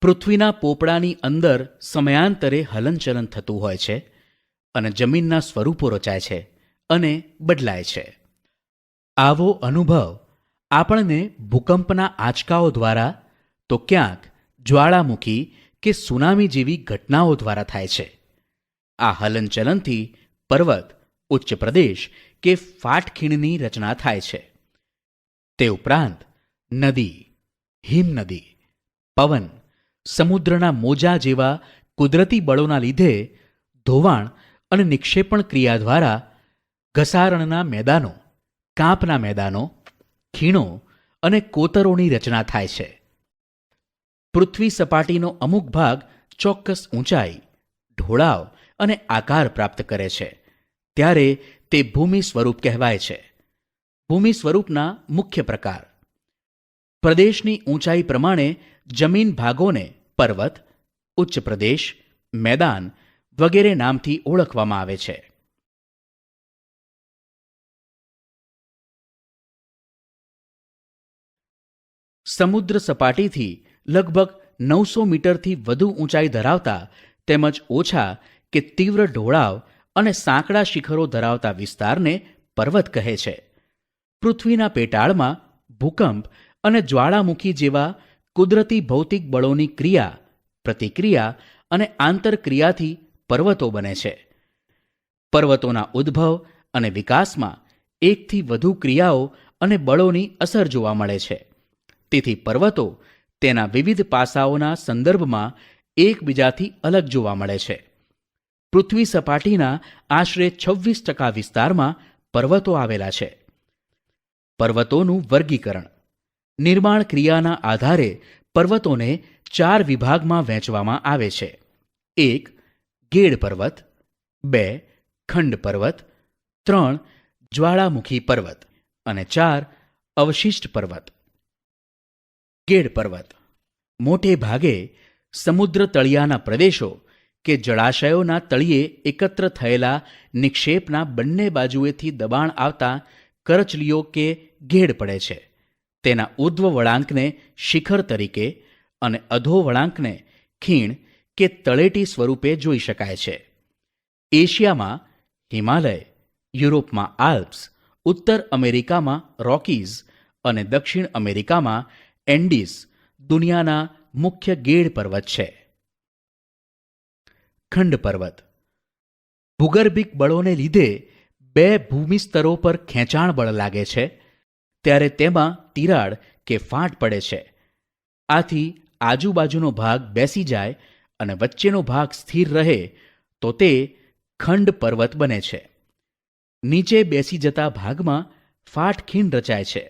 પૃથ્વીના પોપડાની અંદર સમયાંતરે હલનચલન થતું હોય છે અને જમીનના સ્વરૂપો રચાય છે અને બદલાય છે. આવો અનુભવ આપણને ભૂકંપના આંચકાઓ દ્વારા તો ક્યાંક જ્વાળામુખી કે સુનામી જેવી ઘટનાઓ દ્વારા થાય છે. આ હલનચલનથી પર્વત, ઉચ્ચ પ્રદેશ કે ફાટખીણની રચના થાય છે. તે ઉપરાંત નદી, હિમનદી, પવન, સમુદ્રના મોજા જેવા કુદરતી બળોના લીધે ધોવાણ અને નિક્ષેપણ ક્રિયા દ્વારા ઘસારણના મેદાનો, કાંપના મેદાનો, ખીણો અને કોતરોની રચના થાય છે. પૃથ્વી સપાટીનો અમુક ભાગ ચોક્કસ ઊંચાઈ, ઢોળાવ અને આકાર પ્રાપ્ત કરે છે ત્યારે તે ભૂમિ સ્વરૂપ કહેવાય છે. ભૂમિ સ્વરૂપના મુખ્ય પ્રકાર: પ્રદેશની ઊંચાઈ પ્રમાણે જમીન ભાગોને પર્વત, ઉચ્ચ પ્રદેશ, મેદાન વગેરે નામથી ઓળખવામાં આવે છે. સમુદ્ર સપાટીથી લગભગ 900 મીટરથી વધુ ઊંચાઈ ધરાવતા તેમજ ઓછા કે તીવ્ર ઢોળાવ અને સાંકડા શિખરો ધરાવતા વિસ્તારને પર્વત કહે છે. પૃથ્વીના પેટાળમાં ભૂકંપ અને જ્વાળામુખી જેવા કુદરતી ભૌતિક બળોની ક્રિયા, પ્રતિક્રિયા અને આંતરક્રિયાથી પર્વતો બને છે. પર્વતોના ઉદ્ભવ અને વિકાસમાં એકથી વધુ ક્રિયાઓ અને બળોની અસર જોવા મળે છે. તેથી પર્વતો તેના વિવિધ પાસાઓના સંદર્ભમાં એકબીજાથી અલગ જોવા મળે છે. પૃથ્વી સપાટીના આશરે 26% વિસ્તારમાં પર્વતો આવેલા છે. પર્વતોનું વર્ગીકરણ: નિર્માણ ક્રિયાના આધારે પર્વતોને 4 વિભાગમાં વહેંચવામાં આવે છે. 1. ગેડ પર્વત, 2. ખંડ પર્વત, 3. જ્વાળામુખી પર્વત અને 4. અવશિષ્ટ પર્વત. ગેડ પર્વત મોટે ભાગે સમુદ્ર તળિયાના પ્રદેશો કે જળાશયોના તળિયે એકત્ર થયેલા નિક્ષેપના બંને બાજુએથી દબાણ આવતા કરચલીઓ કે ગેડ પડે છે. તેના ઉર્ધ્વ વળાંકને શિખર તરીકે અને અધો વળાંકને ખીણ કે તળેટી સ્વરૂપે જોઈ શકાય છે. એશિયામાં હિમાલય, યુરોપમાં આલ્પ્સ, ઉત્તર અમેરિકામાં રોકીઝ અને દક્ષિણ અમેરિકામાં એન્ડીઝ દુનિયાના મુખ્ય ગેડ પર્વત છે. ખંડ પર્વત ભૂગર્ભિક બળોને લીધે 2 ભૂમિ સ્તરો પર ખેંચાણ બળ લાગે છે ત્યારે તેમાં તિરાડ કે ફાટ પડે છે. આથી આજુબાજુનો ભાગ બેસી જાય અને વચ્ચેનો ભાગ સ્થિર રહે તો તે ખંડ પર્વત બને છે. નીચે બેસી જતા ભાગમાં ફાટખીણ રચાય છે.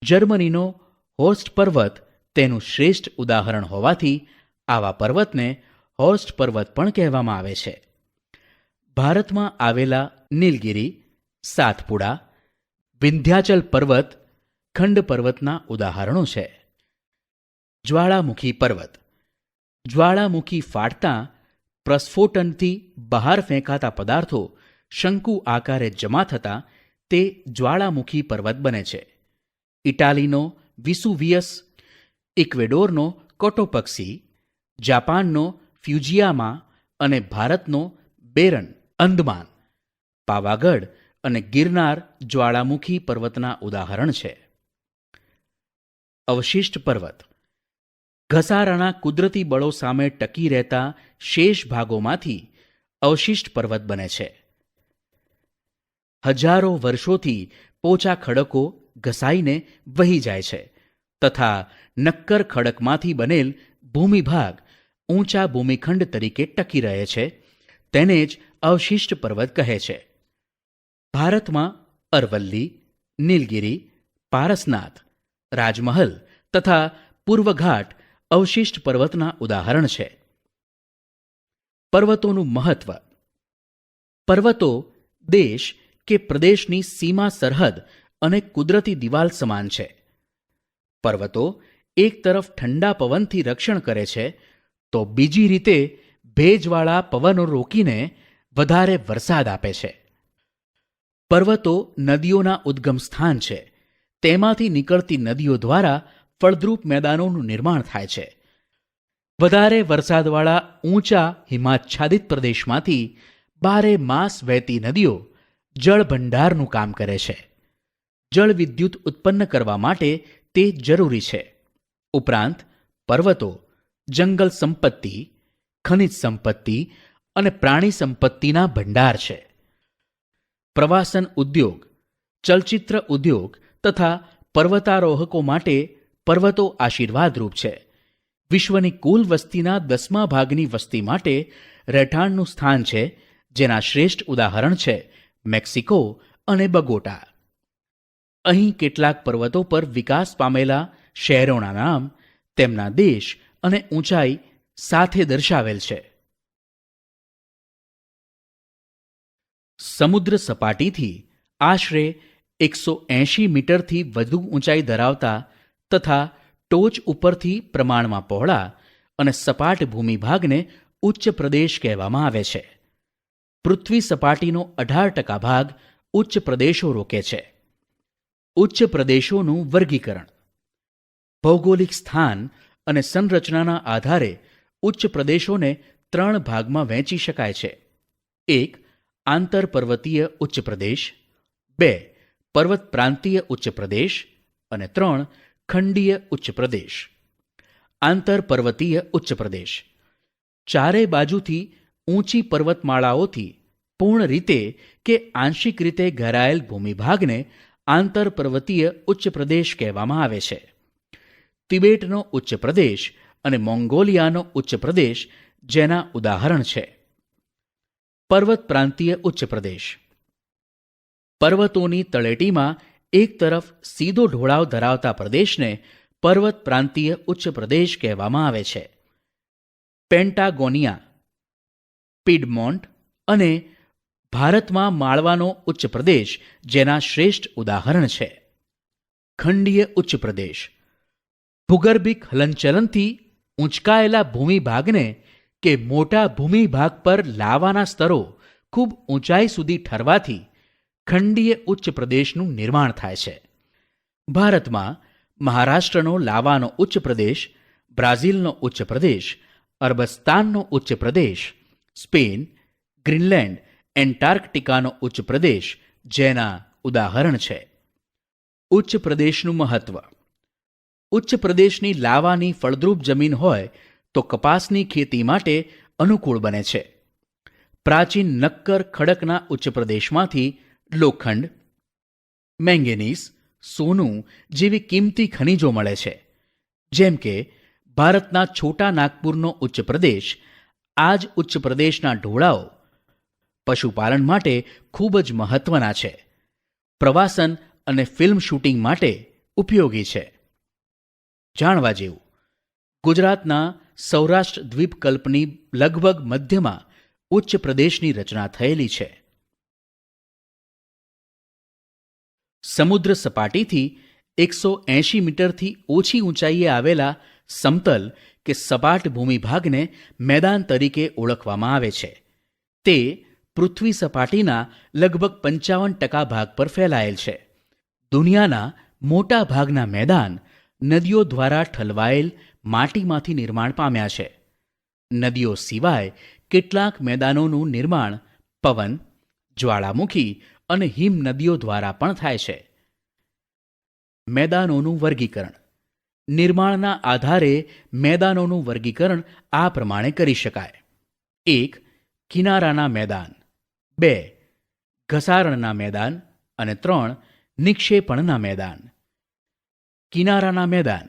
જર્મનીનો હોર્સ્ટ પર્વત તેનું શ્રેષ્ઠ ઉદાહરણ હોવાથી આવા પર્વતને હોર્સ્ટ પર્વત પણ કહેવામાં આવે છે. ભારતમાં આવેલા નીલગિરી, સાતપુડા, વિંધ્યાચલ પર્વત ખંડ પર્વતના ઉદાહરણો છે. જ્વાળામુખી પર્વત જ્વાળામુખી ફાટતા પ્રસ્ફોટનથી બહાર ફેંકાતા પદાર્થો શંકુ આકારે જમા થતાં તે જ્વાળામુખી પર્વત બને છે. ઇટાલીનો વિસુવિયસ, ઇક્વેડોરનો કોટોપક્સી, જાપાનનો ફ્યુજિયામા અને ભારતનો બેરન અંદમાન, પાવાગઢ અને ગિરનાર જ્વાળામુખી પર્વતના ઉદાહરણ છે. અવશિષ્ટ પર્વત ઘસારાના કુદરતી બળો સામે ટકી રહેતા શેષ ભાગોમાંથી અવશિષ્ટ પર્વત બને છે. હજારો વર્ષોથી પોચા ખડકો ઘસાઈને વહી જાય છે તથા નક્કર ખડકમાંથી બનેલ ભૂમિભાગ ઊંચા ભૂમિખંડ તરીકે ટકી રહે છે. તેને જ અવશિષ્ટ પર્વત કહે છે. ભારતમાં અરવલ્લી, નીલગિરી, પારસનાથ, રાજમહલ તથા પૂર્વઘાટ અવશિષ્ટ પર્વતના ઉદાહરણ છે. પર્વતોનું મહત્વ: પર્વતો દેશ કે પ્રદેશની સીમા સરહદ અને કુદરતી દિવાલ સમાન છે. પર્વતો એક તરફ ઠંડા પવનથી રક્ષણ કરે છે તો બીજી રીતે ભેજવાળા પવનો રોકીને વધારે વરસાદ આપે છે. પર્વતો નદીઓના ઉદ્ગમ સ્થાન છે. તેમાંથી નીકળતી નદીઓ દ્વારા ફળદ્રુપ મેદાનોનું નિર્માણ થાય છે. વધારે વરસાદવાળા ઊંચા હિમાચ્છાદિત પ્રદેશમાંથી બારે માસ વહેતી નદીઓ જળ ભંડારનું કામ કરે છે. જળ વિદ્યુત ઉત્પન્ન કરવા માટે તે જરૂરી છે. ઉપરાંત પર્વતો જંગલ સંપત્તિ, ખનિજ સંપત્તિ અને પ્રાણી સંપત્તિના ભંડાર છે. પ્રવાસન ઉદ્યોગ, ચલચિત્ર ઉદ્યોગ તથા પર્વતારોહકો માટે પર્વતો આશીર્વાદરૂપ છે. વિશ્વની કુલ વસ્તીના 10મા ભાગની વસ્તી માટે રહેઠાણનું સ્થાન છે, જેના શ્રેષ્ઠ ઉદાહરણ છે મેક્સિકો અને બગોટા. અહીં કેટલાક પર્વતો પર વિકાસ પામેલા શહેરોના નામ તેમના દેશ અને ઊંચાઈ સાથે દર્શાવેલ છે. સમુદ્ર સપાટીથી આશરે 180 મીટરથી વધુ ઊંચાઈ ધરાવતા તથા ટોચ ઉપરથી પ્રમાણમાં પહોળા અને સપાટ ભૂમિભાગને ઉચ્ચ પ્રદેશ કહેવામાં આવે છે. પૃથ્વી સપાટીનો 18% ભાગ ઉચ્ચ પ્રદેશો રોકે છે. ઉચ્ચ પ્રદેશોનું વર્ગીકરણ. ભૌગોલિક સ્થાન અને સંરચનાના આધારે ઉચ્ચ પ્રદેશોને 3 ભાગમાં વહેંચી શકાય છે. 1. આંતરપર્વતીય ઉચ્ચ પ્રદેશ, 2. પર્વત પ્રાંતીય ઉચ્ચ પ્રદેશ અને 3. ખંડીય ઉચ્ચ પ્રદેશ. આંતરપર્વતીય ઉચ્ચ પ્રદેશ ચારે બાજુથી ઊંચી પર્વતમાળાઓથી પૂર્ણ રીતે કે આંશિક રીતે ઘેરાયેલ ભૂમિભાગને આંતરપર્વતીય ઉચ્ચ પ્રદેશ કહેવામાં આવે છે. તિબેટનો ઉચ્ચ પ્રદેશ અને મોંગોલિયાનો ઉચ્ચ પ્રદેશ જેના ઉદાહરણ છે. પર્વત પ્રાંતીય ઉચ્ચ પ્રદેશ પર્વતોની તળેટીમાં એક તરફ સીધો ઢોળાવ ધરાવતા પ્રદેશને પર્વત પ્રાંતીય ઉચ્ચ પ્રદેશ કહેવામાં આવે છે. પેન્ટાગોનિયા, પિડમોન્ટ અને ભારતમાં માળવાનો ઉચ્ચ પ્રદેશ જેના શ્રેષ્ઠ ઉદાહરણ છે. ખંડીય ઉચ્ચ પ્રદેશ ભૂગર્ભિક હલનચલનથી ઊંચકાયેલા ભૂમિભાગને કે મોટા ભૂમિભાગ પર લાવાના સ્તરો ખૂબ ઊંચાઈ સુધી ઠરવાથી ખંડીય ઉચ્ચ પ્રદેશનું નિર્માણ થાય છે. ભારતમાં મહારાષ્ટ્રનો લાવાનો ઉચ્ચ પ્રદેશ, બ્રાઝિલનો ઉચ્ચ પ્રદેશ, અરબસ્તાનનો ઉચ્ચ પ્રદેશ, સ્પેન, ગ્રીનલેન્ડ, એન્ટાર્કટિકાનો ઉચ્ચ પ્રદેશ જેના ઉદાહરણ છે. ઉચ્ચ પ્રદેશનું મહત્વ. ઉચ્ચ પ્રદેશની લાવાની ફળદ્રુપ જમીન હોય તો કપાસની ખેતી માટે અનુકૂળ બને છે. પ્રાચીન નક્કર ખડકના ઉચ્ચ પ્રદેશમાંથી લોખંડ, મેંગેનીઝ, સોનું જેવી કિંમતી ખનિજો મળે છે. જેમ કે ભારતના છોટા નાગપુરનો ઉચ્ચ પ્રદેશ, આ જ ઉચ્ચ પ્રદેશના ઢોળાવો પશુપાલન માટે ખૂબ જ મહત્વના છે. પ્રવાસન અને ફિલ્મ શૂટિંગ માટે ઉપયોગી છે. જાણવા જેવું, ગુજરાતના સૌરાષ્ટ્ર દ્વીપકલ્પની લગભગ મધ્યમાં ઉચ્ચ પ્રદેશની રચના થયેલી છે. સમુદ્ર સપાટીથી 180 મીટરથી ઓછી ઊંચાઈએ આવેલા સમતલ કે સપાટ ભૂમિભાગને મેદાન તરીકે ઓળખવામાં આવે છે. તે પૃથ્વી સપાટીના લગભગ 55% ભાગ પર ફેલાયેલ છે. દુનિયાના મોટા ભાગના મેદાન નદીઓ દ્વારા ઠલવાયેલ માટીમાંથી નિર્માણ પામ્યા છે. નદીઓ સિવાય કેટલાક મેદાનોનું નિર્માણ પવન, જ્વાળામુખી અને હિમ નદીઓ દ્વારા પણ થાય છે. મેદાનોનું વર્ગીકરણ. નિર્માણના આધારે મેદાનોનું વર્ગીકરણ આ પ્રમાણે કરી શકાય. 1. કિનારાના મેદાન, 2. ઘસારણના મેદાન અને 3. નિક્ષેપણના મેદાન. કિનારાના મેદાન.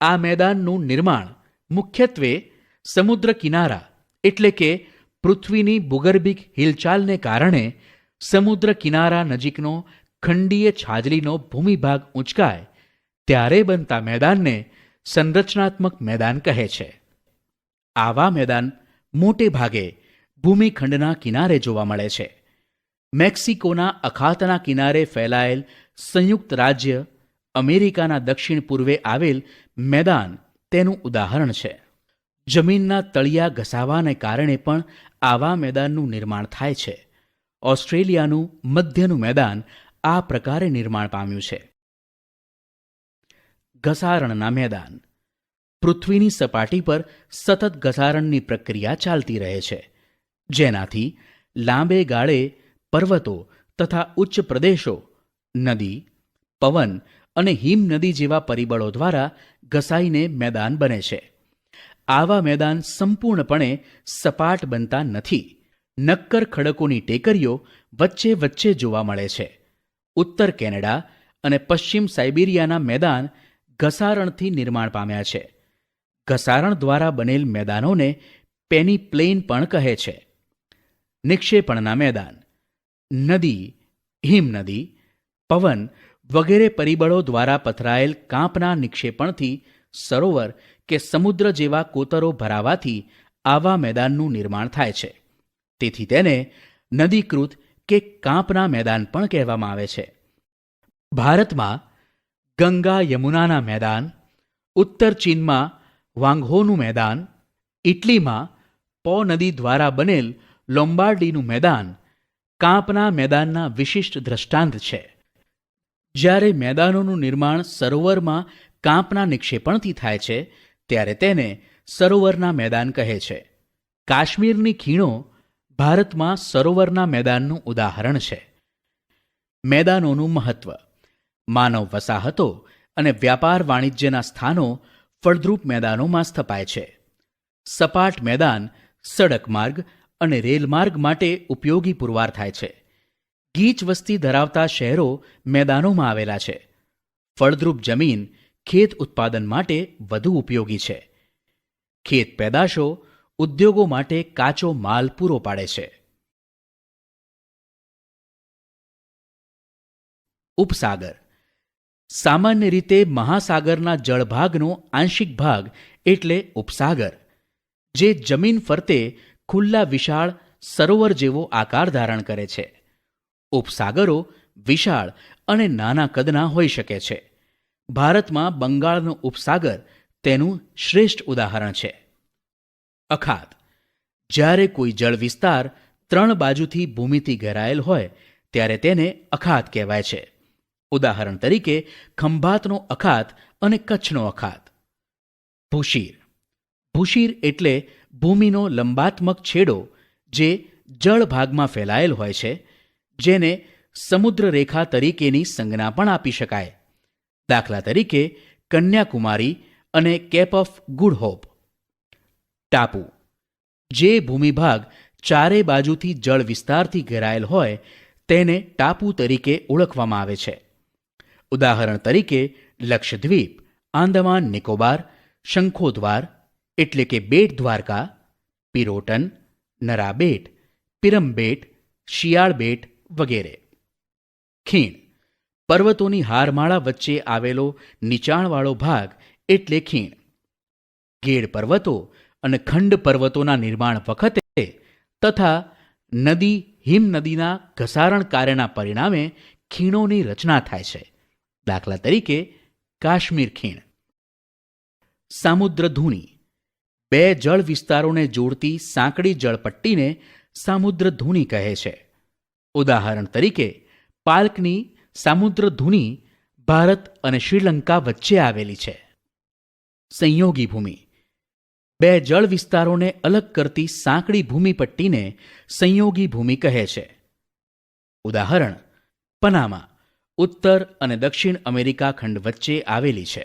આ મેદાનનું નિર્માણ મુખ્યત્વે સમુદ્ર કિનારા એટલે કે પૃથ્વીની ભૂગર્ભિક હિલચાલને કારણે સમુદ્ર કિનારા નજીકનો ખંડીય છાજલીનો ભૂમિભાગ ઊંચકાય ત્યારે બનતા મેદાનને સંરચનાત્મક મેદાન કહે છે. આવા મેદાન મોટે ભાગે ભૂમિખંડના કિનારે જોવા મળે છે. મેક્સિકોના અખાતના કિનારે ફેલાયેલ સંયુક્ત રાજ્ય અમેરિકાના દક્ષિણ પૂર્વે આવેલ મેદાન તેનું ઉદાહરણ છે. જમીનના તળિયા ઘસાવાને કારણે પણ આવા મેદાનનું નિર્માણ થાય છે. ઓસ્ટ્રેલિયાનું મધ્યનું મેદાન આ પ્રકારે નિર્માણ પામ્યું છે. ઘસારણના મેદાન. પૃથ્વીની સપાટી પર સતત ઘસારણની પ્રક્રિયા ચાલતી રહે છે, જેનાથી લાંબે ગાળે પર્વતો તથા ઉચ્ચ પ્રદેશો નદી, પવન અને હિમનદી જેવા પરિબળો દ્વારા ઘસાઈને મેદાન બને છે. આવા મેદાન સંપૂર્ણપણે સપાટ બનતા નથી. નક્કર ખડકોની ટેકરીઓ વચ્ચે વચ્ચે જોવા મળે છે. ઉત્તર કેનેડા અને પશ્ચિમ સાઇબિરિયાના મેદાન ઘસારણથી નિર્માણ પામ્યા છે. ઘસારણ દ્વારા બનેલ મેદાનોને પેનીપ્લેન પણ કહે છે. નિક્ષેપણના મેદાન નદી, હિમનદી, પવન વગેરે પરિબળો દ્વારા પથરાયેલ કાંપના નિક્ષેપણથી સરોવર કે સમુદ્ર જેવા કોતરો ભરાવાથી આવા મેદાનનું નિર્માણ થાય છે. તેથી તેને નદીકૃત કે કાંપના મેદાન પણ કહેવામાં આવે છે. ભારતમાં ગંગા યમુનાના મેદાન, ઉત્તર ચીનમાં વાંગહોનું મેદાન, ઇટલીમાં પો નદી દ્વારા બનેલ લોમ્બાર્ડીનું મેદાન કાંપના મેદાનના વિશિષ્ટ દ્રષ્ટાંત છે. જ્યારે મેદાનોનું નિર્માણ સરોવરમાં કાંપના નિક્ષેપણથી થાય છે ત્યારે તેને સરોવરના મેદાન કહે છે. કાશ્મીરની ખીણો ભારતમાં સરોવરના મેદાનનું ઉદાહરણ છે. મેદાનોનું મહત્વ માનવ વસાહતો અને વ્યાપાર વાણિજ્યના સ્થાનો ફળદ્રુપ મેદાનોમાં સ્થપાય છે. સપાટ મેદાન સડક માર્ગ અને રેલમાર્ગ માટે ઉપયોગી પુરવાર થાય છે. ગીચ વસ્તી ધરાવતા શહેરો મેદાનોમાં આવેલા છે. ફળદ્રુપ જમીન ખેત ઉત્પાદન માટે વધુ ઉપયોગી છે. ખેત પેદાશો ઉદ્યોગો માટે કાચો માલ પૂરો પાડે છે. ઉપસાગર સામાન્ય રીતે મહાસાગરના જળભાગનો આંશિક ભાગ એટલે ઉપસાગર, જે જમીન ફરતે ખુલ્લા વિશાળ સરોવર જેવો આકાર ધારણ કરે છે. ઉપસાગરો વિશાળ અને નાના કદના હોઈ શકે છે. ભારતમાં બંગાળનો ઉપસાગર તેનું શ્રેષ્ઠ ઉદાહરણ છે. અખાત જ્યારે કોઈ જળ વિસ્તાર 3 બાજુથી ભૂમિથી ઘેરાયેલ હોય ત્યારે તેને અખાત કહેવાય છે. ઉદાહરણ તરીકે ખંભાતનો અખાત અને કચ્છનો અખાત. ભૂશીર ભૂશીર એટલે ભૂમિનો લંબાત્મક છેડો જે જળ ભાગમાં ફેલાયેલ હોય છે, જેને સમુદ્ર રેખા તરીકેની સંજ્ઞા પણ આપી શકાય. દાખલા તરીકે કન્યાકુમારી અને કેપ ઓફ ગુડ હોપ. ટાપુ જે ભૂમિભાગ ચારે બાજુથી જળ વિસ્તારથી ઘેરાયેલ હોય તેને ટાપુ તરીકે ઓળખવામાં આવે છે. ઉદાહરણ તરીકે લક્ષદ્વીપ, આંદામાન નિકોબાર, શંખોદ્વાર એટલે કે બેટ દ્વારકા, પિરોટન, નરાબેટ, પિરમબેટ, શિયાળ બેટ વગેરે. ખીણ પર્વતોની હારમાળા વચ્ચે આવેલો નીચાણવાળો ભાગ એટલે ખીણ. ગેડ પર્વતો અને ખંડ પર્વતોના નિર્માણ વખતે તથા નદી હિમનદીના ઘસારણ કાર્યના પરિણામે ખીણોની રચના થાય છે. દાખલા તરીકે કાશ્મીર ખીણ. સામુદ્રધુની બે જળ વિસ્તારોને જોડતી સાંકડી જળપટ્ટીને સામુદ્રધુની કહે છે. ઉદાહરણ તરીકે પાલ્કની સામુદ્રધુની ભારત અને શ્રીલંકા વચ્ચે આવેલી છે. સંયોગી ભૂમિ બે જળ વિસ્તારોને અલગ કરતી સાંકડી ભૂમિપટ્ટીને સંયોગી ભૂમિ કહે છે. ઉદાહરણ પનામા ઉત્તર અને દક્ષિણ અમેરિકા ખંડ વચ્ચે આવેલી છે.